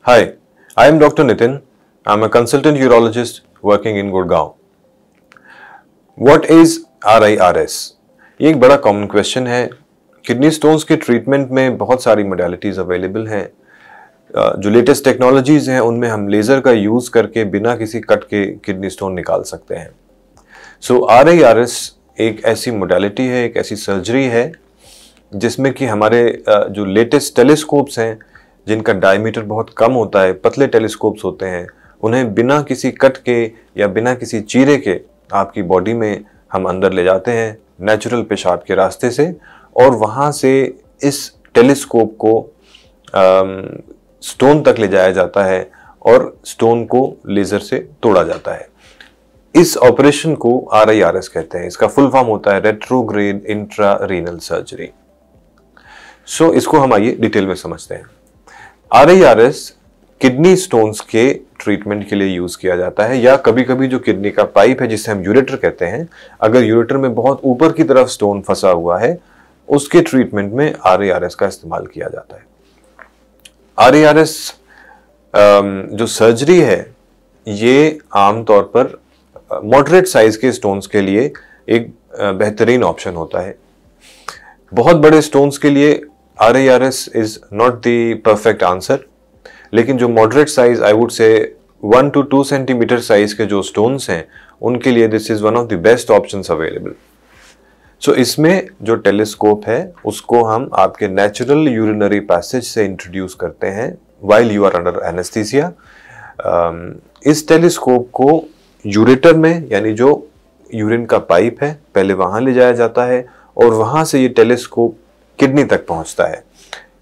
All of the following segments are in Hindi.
Hi, I am Dr. Nitin. I am a consultant urologist working in Gurgaon. What is RIRS? ये एक बड़ा कॉमन क्वेश्चन है। किडनी स्टोन्स के ट्रीटमेंट में बहुत सारी मोडालिटीज़ अवेलेबल हैं। जो लेटेस्ट टेक्नोलॉजीज़ हैं उनमें हम लेज़र का यूज़ करके बिना किसी कट के किडनी स्टोन निकाल सकते हैं। सो RIRS एक ऐसी मोडालिटी है, एक ऐसी सर्जरी है जिसमें कि हमारे जो लेटेस्ट टेलीस्कोप्स हैं जिनका डायमीटर बहुत कम होता है, पतले टेलीस्कोप्स होते हैं, उन्हें बिना किसी कट के या बिना किसी चीरे के आपकी बॉडी में हम अंदर ले जाते हैं नेचुरल पेशाब के रास्ते से, और वहाँ से इस टेलीस्कोप को स्टोन तक ले जाया जाता है और स्टोन को लेज़र से तोड़ा जाता है। इस ऑपरेशन को RIRS कहते हैं। इसका फुल फॉर्म होता है रेट्रोग्रेड इंट्रा रीनल सर्जरी। सो इसको हम आइए डिटेल में समझते हैं। RIRS किडनी स्टोन्स के ट्रीटमेंट के लिए यूज किया जाता है, या कभी कभी जो किडनी का पाइप है जिसे हम यूरेटर कहते हैं, अगर यूरेटर में बहुत ऊपर की तरफ स्टोन फंसा हुआ है उसके ट्रीटमेंट में RIRS का इस्तेमाल किया जाता है। RIRS जो सर्जरी है ये आमतौर पर मॉडरेट साइज के स्टोन्स के लिए एक बेहतरीन ऑप्शन होता है। बहुत बड़े स्टोन्स के लिए RIRS is not the perfect answer, लेकिन जो moderate size I would say 1 to 2 centimetre size के जो स्टोन्स हैं उनके लिए this is one of the best options available. So इसमें जो टेलीस्कोप है उसको हम आपके नेचुरल यूरिनरी पैसेज से इंट्रोड्यूस करते हैं while you are under anaesthesia. इस टेलीस्कोप को यूरेटर में, यानी जो यूरिन का पाइप है, पहले वहां ले जाया जाता है और वहां से ये टेलीस्कोप किडनी तक पहुंचता है।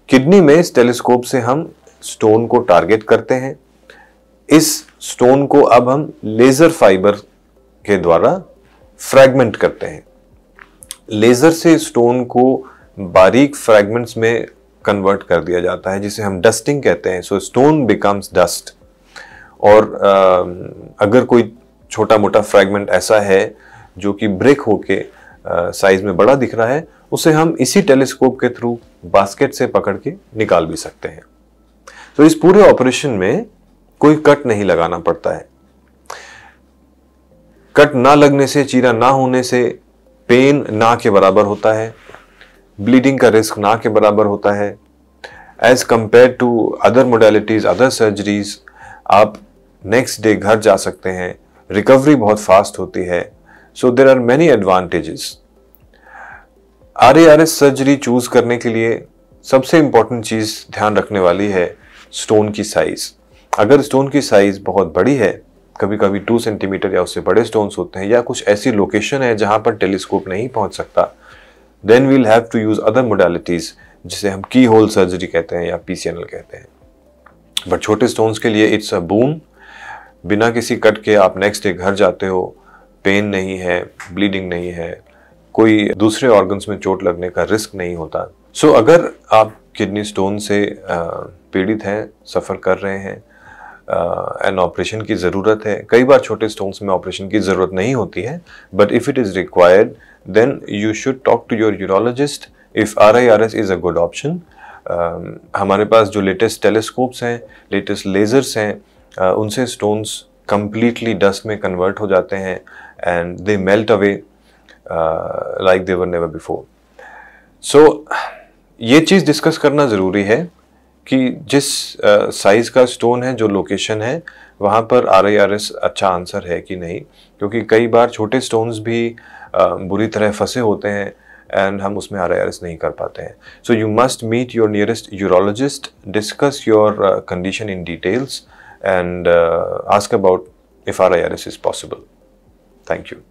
किडनी में इस टेलीस्कोप से हम स्टोन को टारगेट करते हैं। इस स्टोन को अब हम लेजर फाइबर के द्वारा फ्रैगमेंट करते हैं। लेजर से स्टोन को बारीक फ्रैगमेंट्स में कन्वर्ट कर दिया जाता है जिसे हम डस्टिंग कहते हैं। सो स्टोन बिकम्स डस्ट। और अगर कोई छोटा मोटा फ्रैगमेंट ऐसा है जो कि ब्रेक होके साइज में बड़ा दिख रहा है, उसे हम इसी टेलीस्कोप के थ्रू बास्केट से पकड़ के निकाल भी सकते हैं। तो इस पूरे ऑपरेशन में कोई कट नहीं लगाना पड़ता है। कट ना लगने से, चीरा ना होने से पेन ना के बराबर होता है, ब्लीडिंग का रिस्क ना के बराबर होता है। As compared to other modalities, other surgeries, आप नेक्स्ट डे घर जा सकते हैं, रिकवरी बहुत फास्ट होती है। So there are many advantages. RIRS surgery choose करने के लिए सबसे इंपॉर्टेंट चीज ध्यान रखने वाली है स्टोन की साइज। अगर स्टोन की साइज बहुत बड़ी है, कभी कभी 2 सेंटीमीटर या उससे बड़े स्टोन्स होते हैं, या कुछ ऐसी लोकेशन है जहां पर टेलीस्कोप नहीं पहुंच सकता, then we'll have to use other modalities जिसे हम की होल सर्जरी कहते हैं या PCNL कहते हैं। बट छोटे स्टोन्स के लिए इट्स अ बून। बिना किसी कट के आप नेक्स्ट डे घर जाते हो, पेन नहीं है, ब्लीडिंग नहीं है, कोई दूसरे ऑर्गन्स में चोट लगने का रिस्क नहीं होता। सो अगर आप किडनी स्टोन से पीड़ित हैं, सफ़र कर रहे हैं, एन ऑपरेशन की ज़रूरत है, कई बार छोटे स्टोन्स में ऑपरेशन की ज़रूरत नहीं होती है, but if it is required then you should talk to your urologist if RIRS is a good option. हमारे पास जो लेटेस्ट टेलीस्कोप्स हैं, लेटेस्ट लेज़र्स हैं, उनसे स्टोन्स कंप्लीटली डस्ट में कन्वर्ट हो जाते हैं and they melt away like they were never before. So ये चीज़ डिस्कस करना ज़रूरी है कि जिस साइज़ का स्टोन है, जो लोकेशन है, वहाँ पर RIRS अच्छा आंसर है कि नहीं, क्योंकि कई बार छोटे स्टोन्स भी बुरी तरह फंसे होते हैं एंड हम उसमें RIRS नहीं कर पाते हैं। So you must meet your nearest urologist, discuss your condition in details and ask about if RIRS is possible. Thank you.